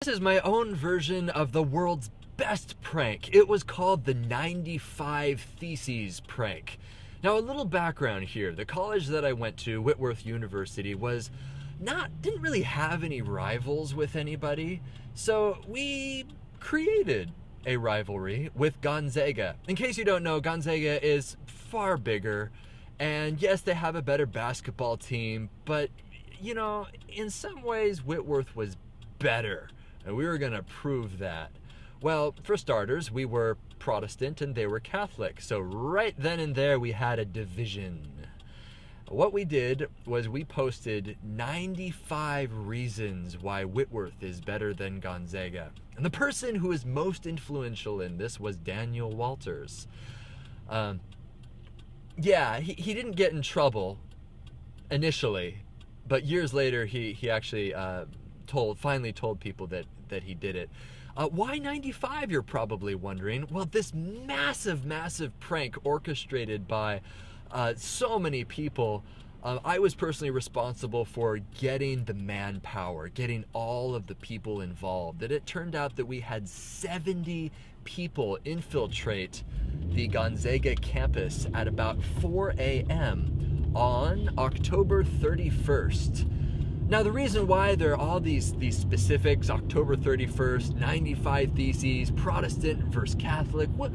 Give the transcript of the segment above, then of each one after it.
This is my own version of the world's best prank. It was called the 95 Theses prank. Now, a little background here. The college that I went to, Whitworth University, didn't really have any rivals with anybody. So we created a rivalry with Gonzaga. In case you don't know, Gonzaga is far bigger. And yes, they have a better basketball team, but you know, in some ways, Whitworth was better, and we were going to prove that. Well, for starters, we were Protestant and they were Catholic, so right then and there we had a division. What we did was we posted 95 reasons why Whitworth is better than Gonzaga. And the person who was most influential in this was Daniel Walters. Yeah, he didn't get in trouble initially, but years later he actually finally told people that he did it. Why 95, you're probably wondering? Well, this massive prank orchestrated by so many people, I was personally responsible for getting the manpower, getting all of the people involved. And it turned out that we had 70 people infiltrate the Gonzaga campus at about 4 a.m. on October 31st. Now, the reason why there are all these specifics, October 31st, 95 Theses, Protestant versus Catholic, what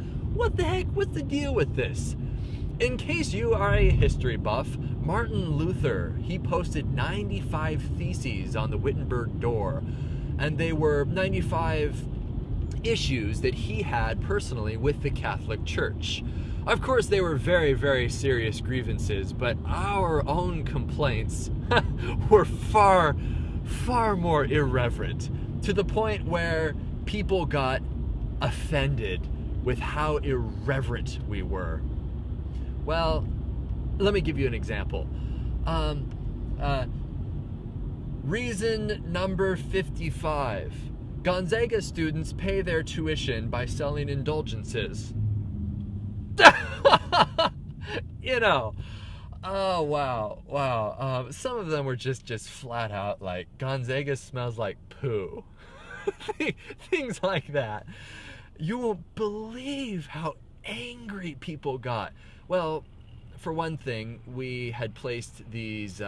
the heck, what's the deal with this? In case you are a history buff, Martin Luther, he posted 95 Theses on the Wittenberg door, and they were 95 issues that he had personally with the Catholic Church. Of course, they were very, very serious grievances, but our own complaints were far more irreverent, to the point where people got offended with how irreverent we were. Well, let me give you an example. Reason number 55. Gonzaga students pay their tuition by selling indulgences. You know, oh wow. Some of them were just flat out like, Gonzaga smells like poo. Things like that. You won't believe how angry people got. Well, for one thing, we had placed these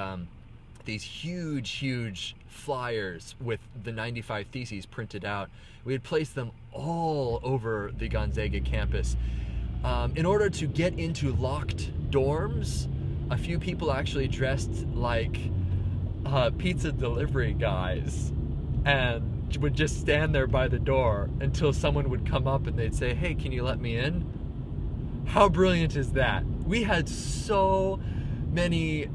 huge flyers with the 95 Theses printed out. We had placed them all over the Gonzaga campus. In order to get into locked dorms, a few people actually dressed like pizza delivery guys and would just stand there by the door until someone would come up and they'd say, "Hey, can you let me in?" How brilliant is that? We had so many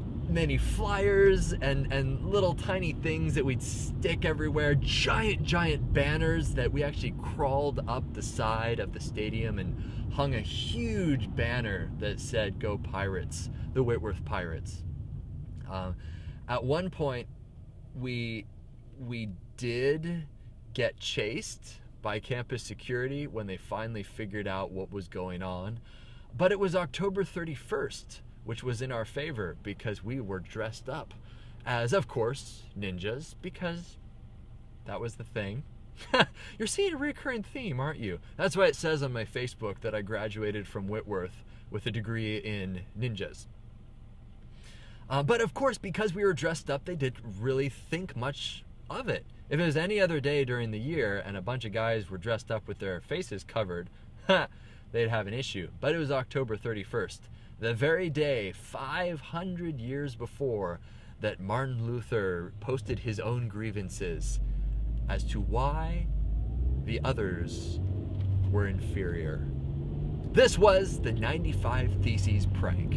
flyers and little tiny things that we'd stick everywhere, giant banners that we actually crawled up the side of the stadium and hung a huge banner that said "Go Pirates," the Whitworth Pirates. At one point, we did get chased by campus security when they finally figured out what was going on, but it was October 31st, which was in our favor because we were dressed up as, of course, ninjas, because that was the thing. You're seeing a recurring theme, aren't you? That's why it says on my Facebook that I graduated from Whitworth with a degree in ninjas. But of course, because we were dressed up, they didn't really think much of it. If it was any other day during the year and a bunch of guys were dressed up with their faces covered, they'd have an issue. But it was October 31st, the very day 500 years before that Martin Luther posted his own grievances as to why the others were inferior. This was the 95 Theses prank.